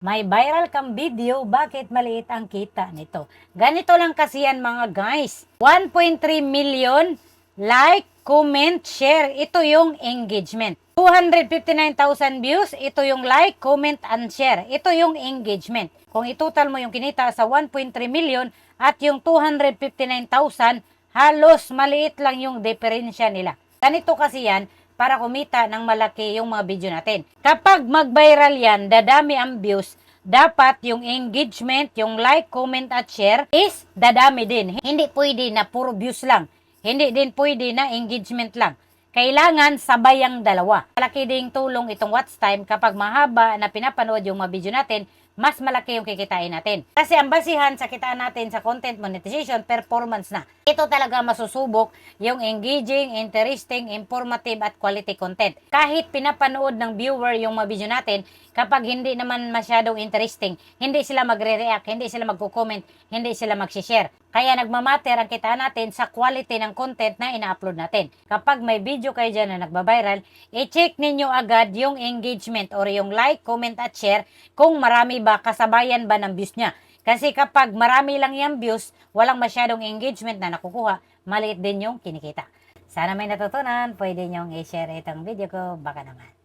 May viral kang video, bakit maliit ang kita nito? Ganito lang kasi yan mga guys. 1.3 million like, comment, share. Ito yung engagement. 259,000 views, ito yung like, comment, and share. Ito yung engagement. Kung itotal mo yung kinita sa 1.3 million at yung 259,000, halos maliit lang yung diferensya nila. Ganito kasi yan para kumita ng malaki yung mga video natin. Kapag mag-viral yan, dadami ang views, dapat yung engagement, yung like, comment at share is dadami din. Hindi pwede na puro views lang. Hindi din pwede na engagement lang. Kailangan sabay ang dalawa. Malaki ding tulong itong watch time kapag mahaba na pinapanood yung mga video natin, mas malaki yung kikitain natin. Kasi ang basihan sa kitaan natin sa content monetization, performance na. Ito talaga masusubok yung engaging, interesting, informative at quality content. Kahit pinapanood ng viewer yung mga video natin, kapag hindi naman masyadong interesting, hindi sila magre-react, hindi sila magko-comment, hindi sila mag-share. Kaya nagmamatter ang kitaan natin sa quality ng content na ina-upload natin. Kapag may video kayo dyan na nagbabiral, i-check ninyo agad yung engagement or yung like, comment at share kung marami ba, kasabayan ba ng views niya. Kasi kapag marami lang yung views, walang masyadong engagement na nakukuha, maliit din yung kinikita. Sana may natutunan, pwede nyong i-share itong video ko, baka naman.